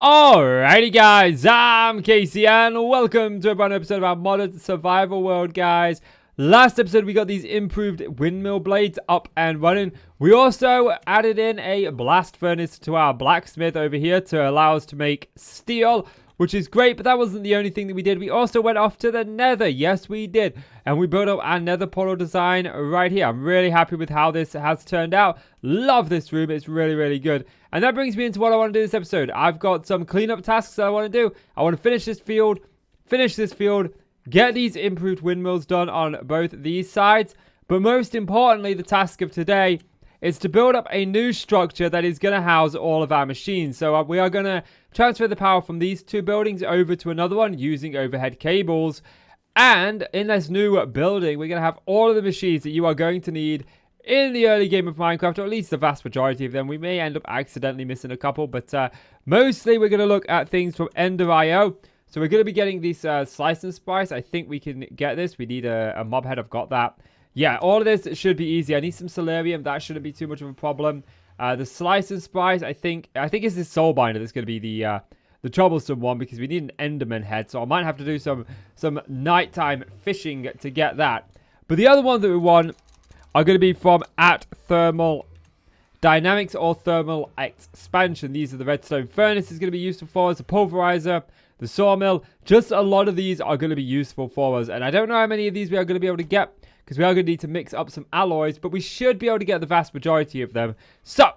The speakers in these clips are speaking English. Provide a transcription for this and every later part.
Alrighty guys, I'm Casey and welcome to a brand new episode of our modded survival world, guys. Last episode we got these improved windmill blades up and running. We also added in a blast furnace to our blacksmith over here to allow us to make steel, which is great, but that wasn't the only thing that we did. We also went off to the nether. Yes, we did. And we built up our nether portal design right here. I'm really happy with how this has turned out. Love this room. It's really, really good. And that brings me into what I want to do this episode. I've got some cleanup tasks that I want to do. I want to finish this field, get these improved windmills done on both these sides. But most importantly, the task of today is to build up a new structure that is going to house all of our machines. So we are going to transfer the power from these two buildings over to another one using overhead cables. And in this new building, we're going to have all of the machines that you are going to need in the early game of Minecraft, or at least the vast majority of them. We may end up accidentally missing a couple, but mostly we're going to look at things from Ender.io. So we're going to be getting this slice and splice. I think we can get this. We need a mob head. I've got that. Yeah, all of this should be easy. I need some Solarium. That shouldn't be too much of a problem. The slice and splice, I think it's this soul binder that's going to be the troublesome one, because we need an Enderman head. So I might have to do some nighttime fishing to get that. But the other one that we want are going to be from Thermal Dynamics or Thermal Expansion. These are the Redstone Furnace is going to be useful for us. The Pulverizer, the Sawmill. Just a lot of these are going to be useful for us. And I don't know how many of these we are going to be able to get, because we are going to need to mix up some alloys, but we should be able to get the vast majority of them. So,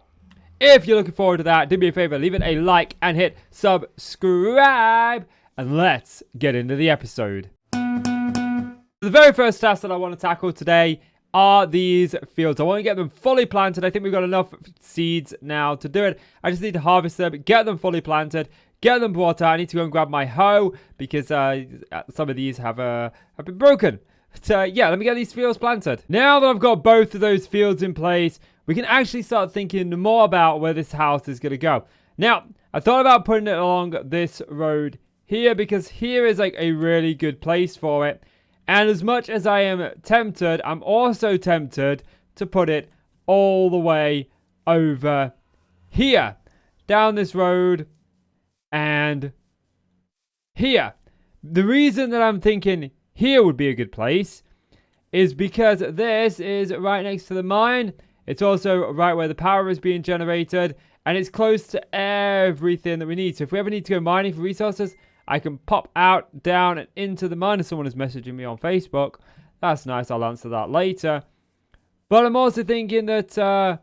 if you're looking forward to that, do me a favor, leave it a like and hit subscribe, and let's get into the episode. The very first task that I want to tackle today are these fields. I want to get them fully planted. I think we've got enough seeds now to do it. I just need to harvest them, get them fully planted, get them brought out. I need to go and grab my hoe, because some of these have been broken. But yeah, let me get these fields planted. Now that I've got both of those fields in place, we can actually start thinking more about where this house is going to go. Now, I thought about putting it along this road here, because here is like a really good place for it. And as much as I am tempted, I'm also tempted to put it all the way over here, down this road, and here. The reason that I'm thinking here would be a good place is because this is right next to the mine. It's also right where the power is being generated, and it's close to everything that we need. So if we ever need to go mining for resources, I can pop out, down, and into the mine. If someone is messaging me on Facebook, that's nice. I'll answer that later. But I'm also thinking that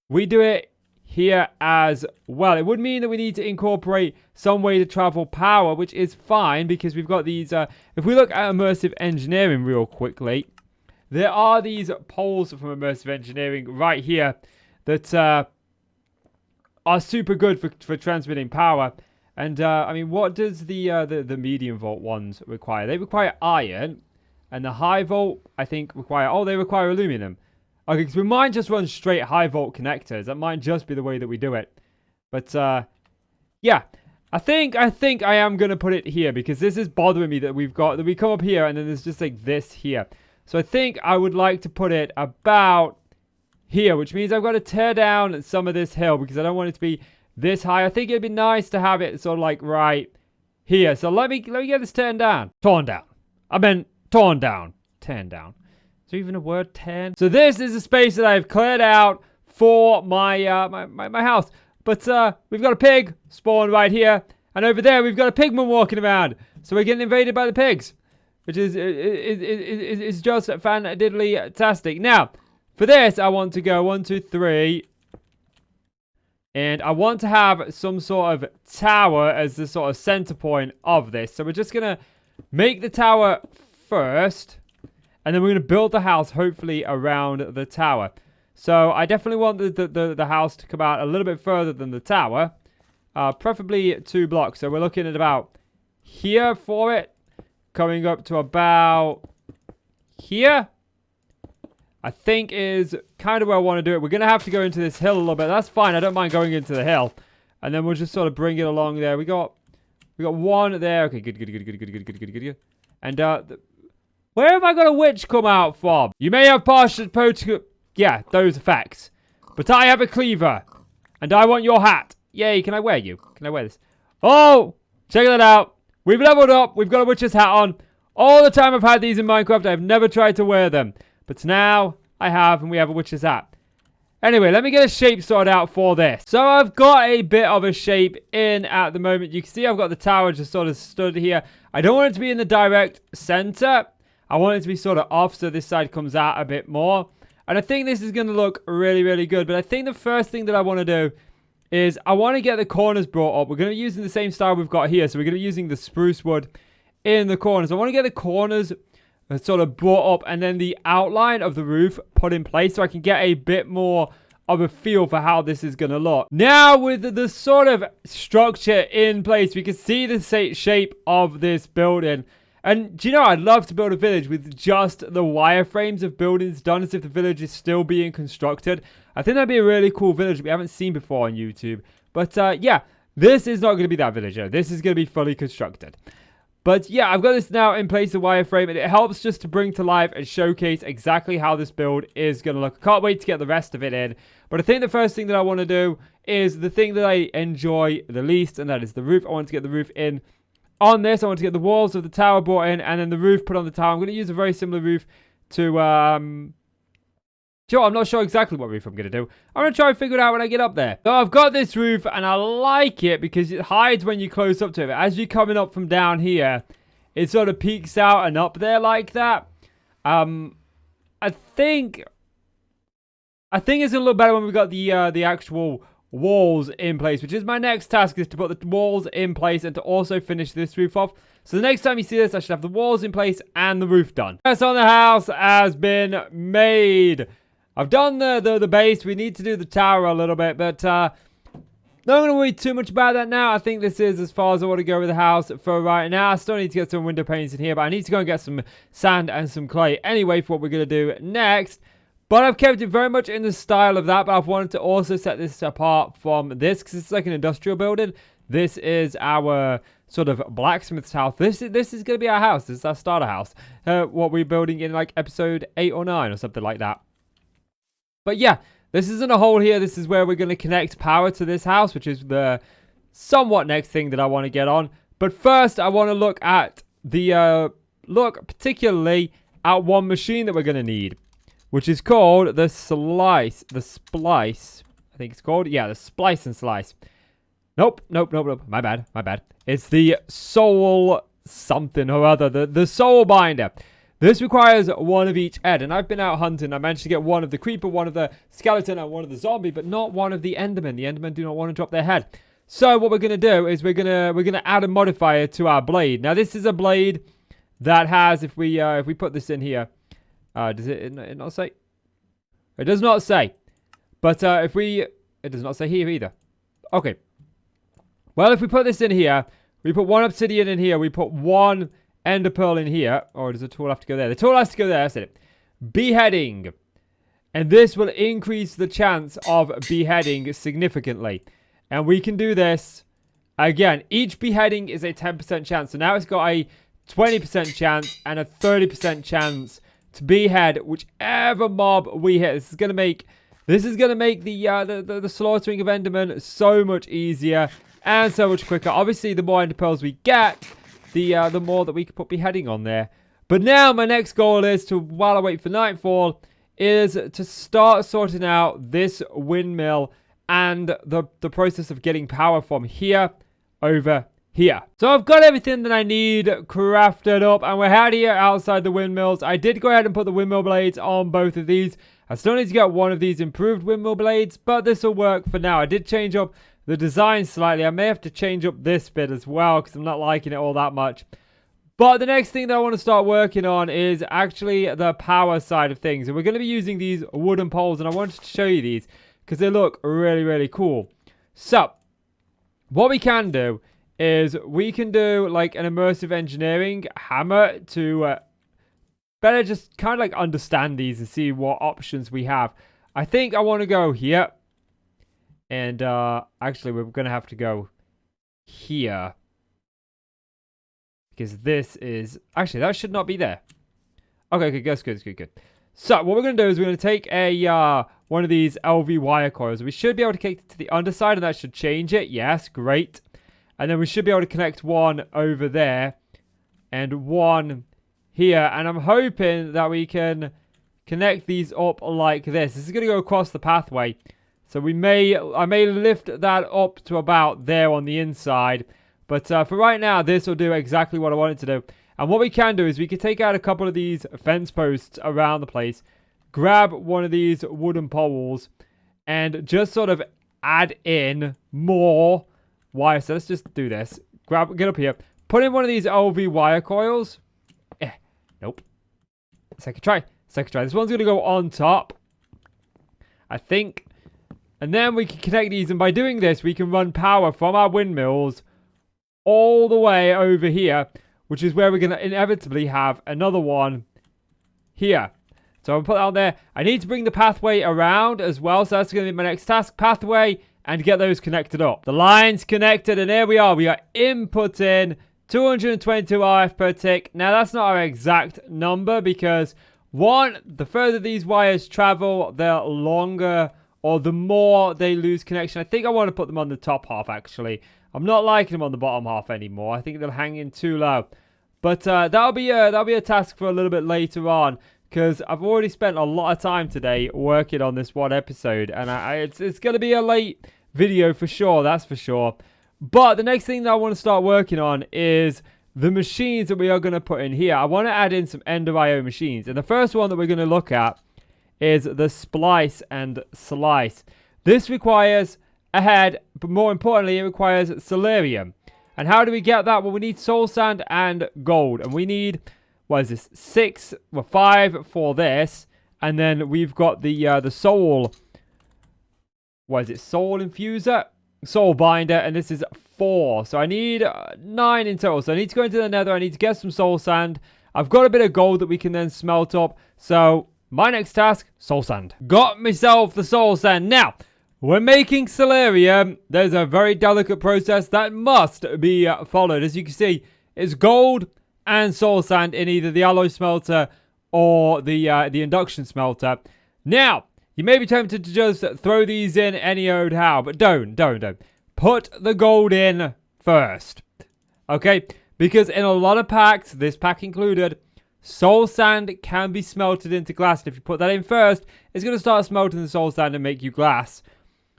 we do it here as well. It would mean that we need to incorporate some way to travel power, which is fine, because we've got these. If we look at immersive engineering real quickly, there are these poles from immersive engineering right here that are super good for transmitting power. And I mean, what does the medium volt ones require? They require iron, and the high volt, I think, they require aluminum. Okay, because we might just run straight high volt connectors. That might just be the way that we do it. But yeah, I think I am gonna put it here, because this is bothering me that we come up here and then there's just like this here. So I think I would like to put it about here, which means I've got to tear down some of this hill, because I don't want it to be this high. I think it'd be nice to have it sort of like right here. So let me get this torn down. I meant torn down. Torn down. Is there even a word, torn? So this is a space that I've cleared out for my my house. But we've got a pig spawned right here, and over there we've got a pigman walking around. So we're getting invaded by the pigs, which is just fantastic. Now, for this, I want to go 1, 2, 3. And I want to have some sort of tower as the sort of center point of this. So we're just going to make the tower first, and then we're going to build the house, hopefully, around the tower. So I definitely want the house to come out a little bit further than the tower. Preferably 2 blocks. So we're looking at about here for it. Coming up to about here, I think, is kind of where I want to do it. We're going to have to go into this hill a little bit. That's fine. I don't mind going into the hill. And then we'll just sort of bring it along there. We got one there. Okay, good. And where have I got a witch come out from? You may have partial yeah, those effects. But I have a cleaver. And I want your hat. Yay, can I wear you? Can I wear this? Oh, check that out. We've leveled up. We've got a witch's hat on. All the time I've had these in Minecraft, I've never tried to wear them. But now I have, and we have a witch's hat. Anyway, let me get a shape sorted out for this. So I've got a bit of a shape in at the moment. You can see I've got the tower just sort of stood here. I don't want it to be in the direct center. I want it to be sort of off so this side comes out a bit more. And I think this is going to look really, really good. But I think the first thing that I want to do is I want to get the corners brought up. We're going to be using the same style we've got here. So we're going to be using the spruce wood in the corners. I want to get the corners sort of brought up and then the outline of the roof put in place so I can get a bit more of a feel for how this is going to look. Now with the sort of structure in place, we can see the shape of this building. And do you know, I'd love to build a village with just the wireframes of buildings done as if the village is still being constructed. I think that'd be a really cool village we haven't seen before on YouTube. But yeah, this is not going to be that village. This is going to be fully constructed. But yeah, I've got this now in place, the wireframe, and it helps just to bring to life and showcase exactly how this build is going to look. I can't wait to get the rest of it in. But I think the first thing that I want to do is the thing that I enjoy the least, and that is the roof. I want to get the roof in on this. I want to get the walls of the tower brought in, and then the roof put on the tower. I'm going to use a very similar roof to, Sure, I'm not sure exactly what roof I'm going to do. I'm going to try and figure it out when I get up there. So I've got this roof, and I like it because it hides when you close up to it. As you're coming up from down here, it sort of peeks out and up there like that. I think it's going to look better when we've got the actual walls in place, which is my next task, is to put the walls in place and to also finish this roof off. So the next time you see this, I should have the walls in place and the roof done. First on the house has been made. I've done the base. We need to do the tower a little bit, but not going to worry too much about that now. I think this is as far as I want to go with the house for right now. I still need to get some window panes in here, but I need to go and get some sand and some clay anyway for what we're going to do next. But I've kept it very much in the style of that, but I've wanted to also set this apart from this because it's like an industrial building. This is our sort of blacksmith's house. This is going to be our house. This is our starter house. What we're building in like episode 8 or 9 or something like that. But yeah, this isn't a hole here. This is where we're going to connect power to this house, which is the somewhat next thing that I want to get on. But first, I want to look at look particularly at one machine that we're going to need, which is called the splice. I think it's called. Yeah, the splice and slice. Nope. My bad. It's the soul something or other. The soul binder. This requires one of each head, and I've been out hunting. I managed to get one of the creeper, one of the skeleton, and one of the zombie, but not one of the endermen. The endermen do not want to drop their head. So what we're gonna do is we're gonna add a modifier to our blade. Now this is a blade that has, if we put this in here, does it not say? It does not say. But it does not say here either. Okay. Well, if we put this in here, we put one obsidian in here, we put one ender pearl in here. Or does the tool have to go there? The tool has to go there. That's it. Beheading. And this will increase the chance of beheading significantly. And we can do this. Again, each beheading is a 10% chance. So now it's got a 20% chance and a 30% chance to behead whichever mob we hit. This is going to make the slaughtering of endermen so much easier and so much quicker. Obviously, the more ender pearls we get, the more that we can put beheading on there. But now my next goal is to, while I wait for nightfall, is to start sorting out this windmill and the process of getting power from here over here. So I've got everything that I need crafted up, and we're out here outside the windmills. I did go ahead and put the windmill blades on both of these. I still need to get one of these improved windmill blades, but this will work for now. I did change up the design slightly. I may have to change up this bit as well because I'm not liking it all that much. But the next thing that I want to start working on is actually the power side of things. And we're going to be using these wooden poles, and I wanted to show you these because they look really, really cool. So what we can do is we can do like an immersive engineering hammer to better just kind of like understand these and see what options we have. I think I want to go here. And actually, we're going to have to go here. Because this is... Actually, that should not be there. Okay, that's good. So, what we're going to do is we're going to take a one of these LV wire coils. We should be able to take it to the underside, and that should change it. Yes, great. And then we should be able to connect one over there. And one here. And I'm hoping that we can connect these up like this. This is going to go across the pathway. So I may lift that up to about there on the inside. But for right now, this will do exactly what I want it to do. And what we can do is we can take out a couple of these fence posts around the place. Grab one of these wooden poles. And just sort of add in more wire. So let's just do this. Get up here. Put in one of these LV wire coils. Nope. Second try. This one's going to go on top, I think. And then we can connect these. And by doing this, we can run power from our windmills all the way over here, which is where we're going to inevitably have another one here. So I'll put that on there. I need to bring the pathway around as well. So that's going to be my next task. Pathway and get those connected up. The line's connected and there we are. We are inputting 222 RF per tick. Now that's not our exact number because one, the further these wires travel, the longer or the more they lose connection. I think I want to put them on the top half actually. I'm not liking them on the bottom half anymore. I think they'll hang in too low. But that'll be a task for a little bit later on. Because I've already spent a lot of time today working on this one episode. And it's going to be a late video for sure, that's for sure. But the next thing that I want to start working on is the machines that we are going to put in here. I want to add in some Ender IO machines. And the first one that we're going to look at is the Splice and Slice. This requires a head, but more importantly, it requires Solarium. And how do we get that? Well, we need soul sand and gold. And we need... what is this? 5 for this. And then we've got the soul. What is it? Soul Infuser? Soul Binder. And this is 4. So I need 9 in total. So I need to go into the nether. I need to get some soul sand. I've got a bit of gold that we can then smelt up. So my next task, soul sand. Got myself the soul sand. Now, when making Solarium, there's a very delicate process that must be followed. As you can see, it's gold and soul sand in either the alloy smelter or the induction smelter. Now, you may be tempted to just throw these in any old how, but don't. Put the gold in first. Okay? Because in a lot of packs, this pack included, soul sand can be smelted into glass. And if you put that in first, it's going to start smelting the soul sand and make you glass.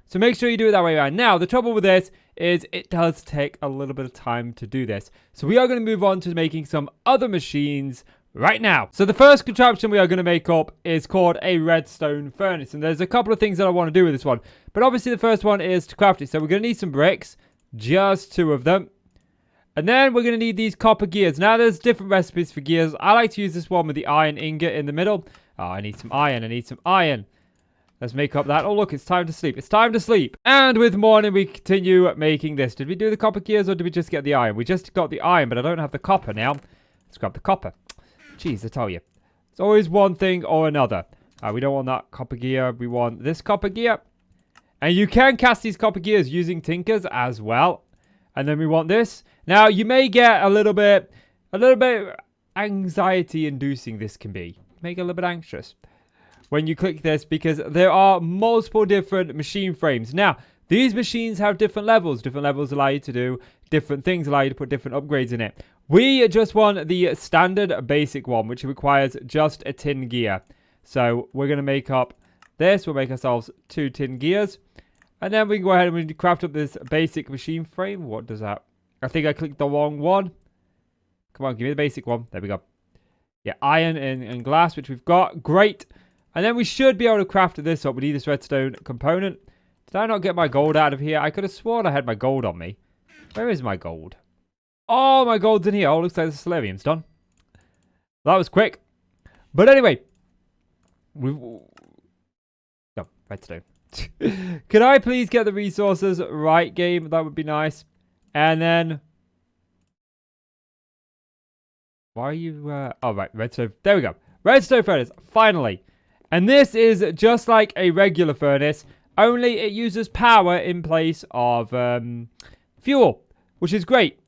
So make sure you do it that way around. Now, the trouble with this is it does take a little bit of time to do this. So we are going to move on to making some other machines right now. So the first contraption we are going to make up is called a Redstone Furnace. And there's a couple of things that I want to do with this one. But obviously the first one is to craft it. So we're going to need some bricks, just 2 of them. And then we're going to need these copper gears. Now there's different recipes for gears. I like to use this one with the iron ingot in the middle. Oh, I need some iron. Let's make up that. Oh, look, it's time to sleep. And with morning, we continue making this. Did we do the copper gears or did we just get the iron? We just got the iron, but I don't have the copper now. Let's grab the copper. Jeez, I tell you. It's always one thing or another. We don't want that copper gear. We want this copper gear. And you can cast these copper gears using tinkers as well. And then we want this. Now, you may get a little bit anxiety-inducing this can be. You may get a little bit anxious when you click this because there are multiple different machine frames. Now, these machines have different levels. Different levels allow you to do different things, allow you to put different upgrades in it. We just want the standard basic one, which requires just a tin gear. So we're going to make up this. We'll make ourselves 2 tin gears. And then we can go ahead and we craft up this basic machine frame. What does that? I think I clicked the wrong one. Come on, give me the basic one. There we go. Yeah, iron and glass, which we've got. Great. And then we should be able to craft this up. We need this redstone component. Did I not get my gold out of here? I could have sworn I had my gold on me. Where is my gold? Oh, my gold's in here. Oh, looks like the Solarium's done. That was quick. But anyway. No, redstone. Can I please get the resources right, game? That would be nice. And then... why are you... oh, right. Redstone. There we go. Redstone furnace. Finally. And this is just like a regular furnace. Only it uses power in place of fuel. Which is great.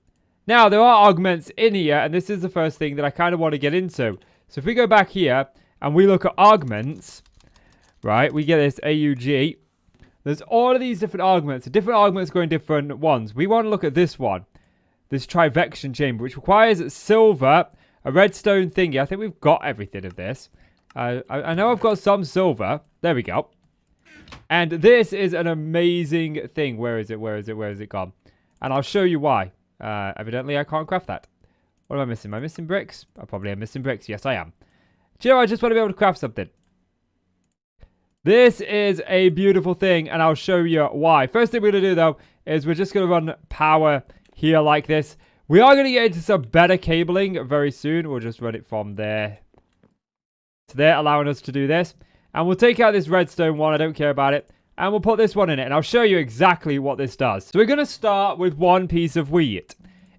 Now, there are augments in here. And this is the first thing that I kind of want to get into. So if we go back here and we look at augments... right, we get this AUG. there's all of these different arguments. The different arguments go in different ones. We want to look at this one. This Trifection Chamber, which requires silver, a redstone thingy. I think we've got everything of this. I know I've got some silver. There we go. And this is an amazing thing. Where is it? Where is it? Where is it gone? And I'll show you why. Evidently, I can't craft that. What am I missing? Am I missing bricks? I probably am missing bricks. Yes, I am. Do you know, I just want to be able to craft something. This is a beautiful thing, and I'll show you why. First thing we're going to do, though, is we're just going to run power here like this. We are going to get into some better cabling very soon. We'll just run it from there to there, allowing us to do this. And we'll take out this redstone one. I don't care about it. And we'll put this one in it. And I'll show you exactly what this does. So we're going to start with one piece of wheat.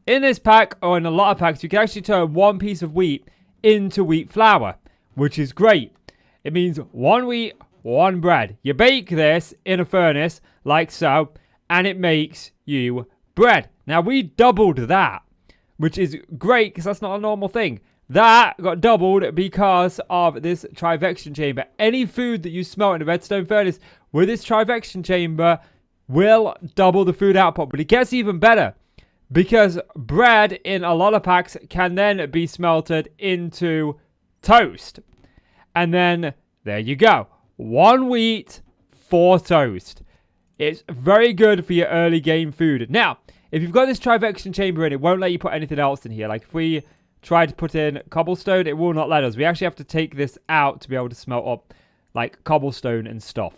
In this pack, or in a lot of packs, you can actually turn one piece of wheat into wheat flour, which is great. It means one wheat, one bread. You bake this in a furnace like so, and it makes you bread. Now, we doubled that, which is great because that's not a normal thing. That got doubled because of this Trifection Chamber. Any food that you smelt in a Redstone Furnace with this Trifection Chamber will double the food output. But it gets even better because bread in a lot of packs can then be smelted into toast. And then there you go. One wheat, 4 toast. It's very good for your early game food. Now, if you've got this Trifection Chamber in, it won't let you put anything else in here. Like if we try to put in cobblestone, it will not let us. We actually have to take this out to be able to smelt up like cobblestone and stuff.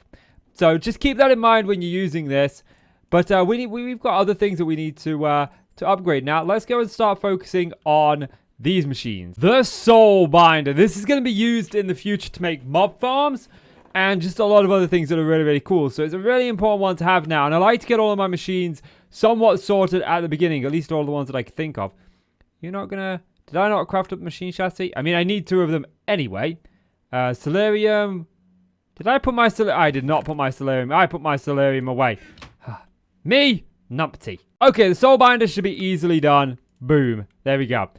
So just keep that in mind when you're using this. But we've got other things that we need to upgrade. Now, let's go and start focusing on these machines. The Soul Binder. This is going to be used in the future to make mob farms and just a lot of other things that are really, really cool. So it's a really important one to have now. And I like to get all of my machines somewhat sorted at the beginning, at least all the ones that I can think of. You're not going to... Did I not craft up the machine chassis? I mean, I need 2 of them anyway. Solarium. Did I put my Solarium? I did not put my Solarium. I put my Solarium away. Me? Numpty. Okay, the Soul Binder should be easily done. Boom. There we go.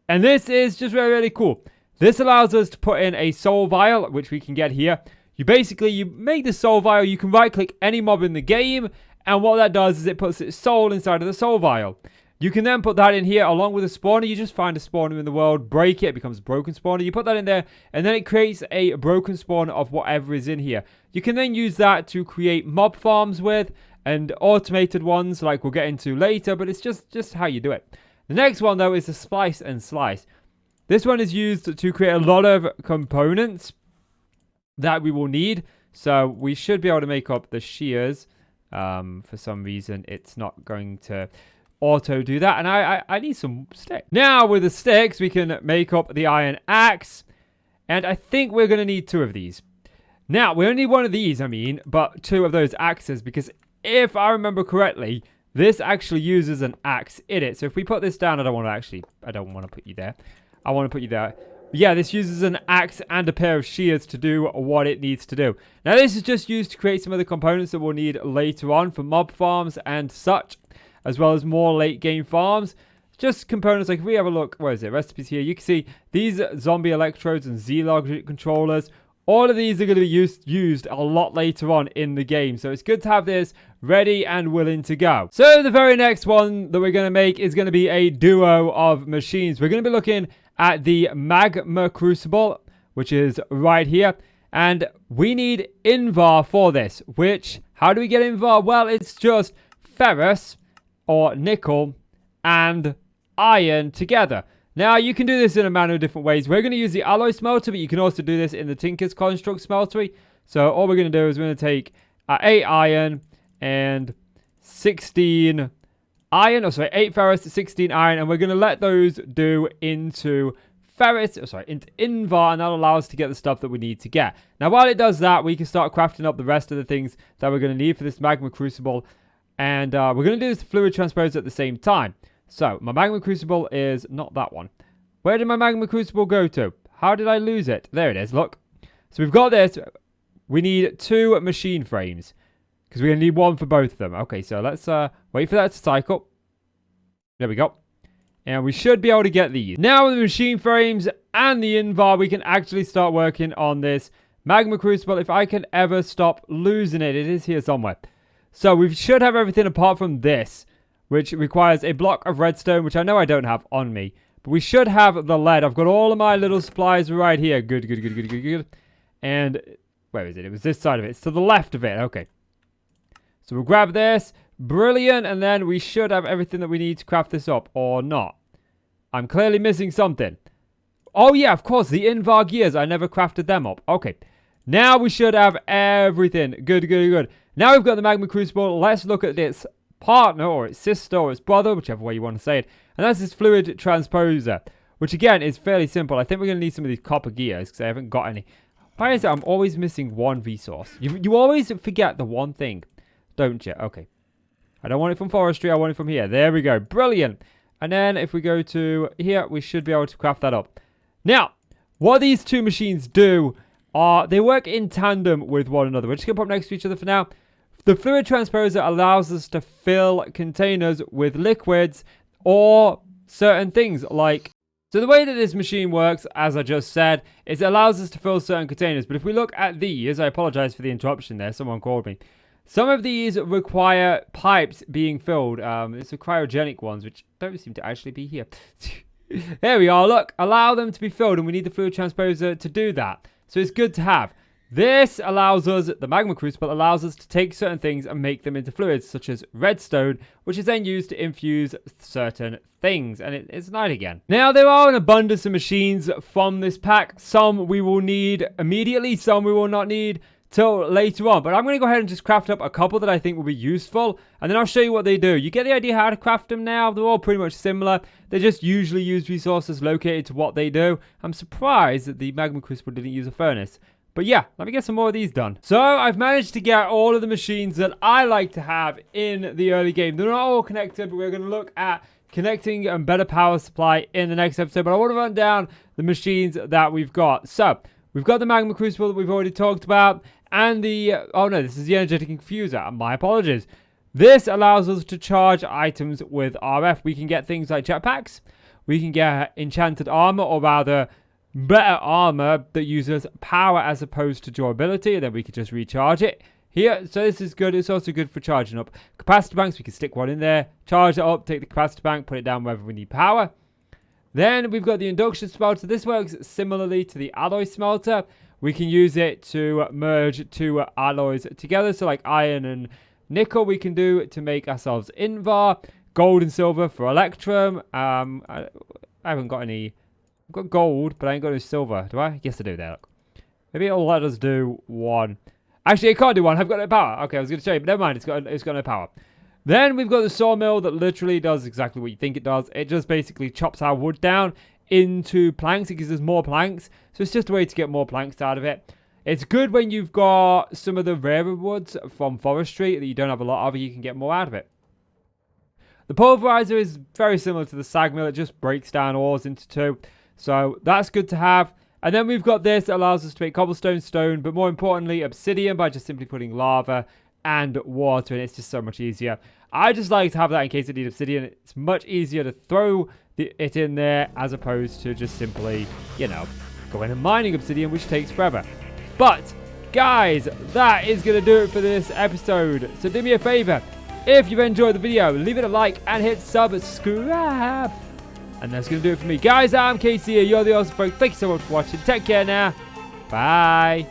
And this is just really, really cool. This allows us to put in a Soul Vial, which we can get here. You make the Soul Vial. You can right-click any mob in the game. And what that does is it puts its soul inside of the Soul Vial. You can then put that in here along with a spawner. You just find a spawner in the world, break it, it becomes a broken spawner. You put that in there, and then it creates a broken spawner of whatever is in here. You can then use that to create mob farms with, and automated ones like we'll get into later, but it's just how you do it. The next one, though, is the Splice and Slice. This one is used to create a lot of components that we will need. So we should be able to make up the shears. For some reason, it's not going to auto do that, and I need some sticks. Now with the sticks we can make up the iron axe, and I think we're going to need 2 of these. Now we only need 1 of these, but 2 of those axes, because if I remember correctly, this actually uses an axe in it. So if we put this down, I don't want to put you there. I want to put you there. But yeah, this uses an axe and a pair of shears to do what it needs to do. Now this is just used to create some of the components that we'll need later on for mob farms and such, as well as more late game farms. Just components like, if we have a look, where is it? Recipes here. You can see these zombie electrodes and Z-Log controllers. All of these are going to be used a lot later on in the game. So it's good to have this ready and willing to go. So the very next one that we're going to make is going to be a duo of machines. We're going to be looking at the Magma Crucible, which is right here. And we need Invar for this, which, how do we get Invar? Well, it's just ferrous or nickel and iron together. Now, you can do this in a manner of different ways. We're going to use the alloy smelter, but you can also do this in the Tinker's Construct smeltery. So all we're going to do is we're going to take 8 iron and 16 iron, 8 ferrous, 16 iron, and we're going to let those do into into Invar, and that'll allow us to get the stuff that we need to get. Now, while it does that, we can start crafting up the rest of the things that we're going to need for this Magma Crucible. And we're going to do this Fluid Transposer at the same time. So, my Magma Crucible is not that one. Where did my Magma Crucible go to? How did I lose it? There it is, look. So, we've got this. We need 2 machine frames, because we're going to need 1 for both of them. Okay, so let's wait for that to cycle. There we go. And we should be able to get these. Now, with the machine frames and the Invar, we can actually start working on this Magma Crucible. If I can ever stop losing it, it is here somewhere. So we should have everything apart from this, which requires a block of redstone, which I know I don't have on me. But we should have the lead. I've got all of my little supplies right here. Good, good, good, good, good, good. And where is it? It was this side of it. It's to the left of it. Okay. So we'll grab this. Brilliant. And then we should have everything that we need to craft this up. Or not. I'm clearly missing something. Oh, yeah, of course. The Invar gears. I never crafted them up. Okay. Now we should have everything. Good, good, good. Now we've got the Magma Crucible. Let's look at its partner, or its sister, or its brother, whichever way you want to say it. And that's this fluid transposer, which again is fairly simple. I think we're going to need some of these copper gears because I haven't got any. Why is it I'm always missing one resource? You always forget the one thing, don't you? Okay. I don't want it from forestry. I want it from here. There we go. Brilliant. And then if we go to here, we should be able to craft that up. Now, what these two machines do are they work in tandem with one another. We're just going to put them next to each other for now. The fluid transposer allows us to fill containers with liquids or certain things like... So the way that this machine works, as I just said, is it allows us to fill certain containers. But if we look at these, I apologize for the interruption there. Someone called me. Some of these require pipes being filled. It's the cryogenic ones, which don't seem to actually be here. There we are. Look, allow them to be filled, and we need the fluid transposer to do that. So it's good to have. This allows us, the Magma Crucible allows us to take certain things and make them into fluids, such as redstone, which is then used to infuse certain things. And it's night again. Now, there are an abundance of machines from this pack. Some we will need immediately, some we will not need till later on. But I'm going to go ahead and just craft up a couple that I think will be useful. And then I'll show you what they do. You get the idea how to craft them now? They're all pretty much similar. They just usually use resources located to what they do. I'm surprised that the Magma Crucible didn't use a furnace. But yeah, let me get some more of these done. So I've managed to get all of the machines that I like to have in the early game. They're not all connected, but we're going to look at connecting and better power supply in the next episode. But I want to run down the machines that we've got. So we've got the Magma Crucible that we've already talked about. And the... oh no, this is the energetic infuser. My apologies. This allows us to charge items with RF. We can get things like jetpacks. We can get enchanted armor, or rather... better armor that uses power as opposed to durability, and then we can just recharge it here. So this is good. It's also good for charging up capacitor banks. We can stick one in there, charge it up, take the capacitor bank, put it down wherever we need power. Then we've got the induction spout. So this works similarly to the alloy smelter. We can use it to merge two alloys together. So like iron and nickel we can do to make ourselves Invar. Gold and silver for electrum. I haven't got any... I've got gold, but I ain't got any silver. Do I? Yes, I do there. Look. Maybe it'll let us do one. Actually, I can't do one. I've got no power. Okay, I was going to show you, but never mind. It's got no power. Then we've got the sawmill that literally does exactly what you think it does. It just basically chops our wood down into planks. It gives us more planks. So it's just a way to get more planks out of it. It's good when you've got some of the rarer woods from forestry that you don't have a lot of. You can get more out of it. The Pulverizer is very similar to the Sawmill. It just breaks down ores into two. So that's good to have. And then we've got this that allows us to make cobblestone, stone, but more importantly, obsidian by just simply putting lava and water in. It's just so much easier. I just like to have that in case I need obsidian. It's much easier to throw it in there as opposed to just simply, you know, going and mining obsidian, which takes forever. But, guys, that is going to do it for this episode. So do me a favor. If you've enjoyed the video, leave it a like and hit subscribe. And that's going to do it for me. Guys, I'm KC. You're the awesome folks. Thank you so much for watching. Take care now. Bye.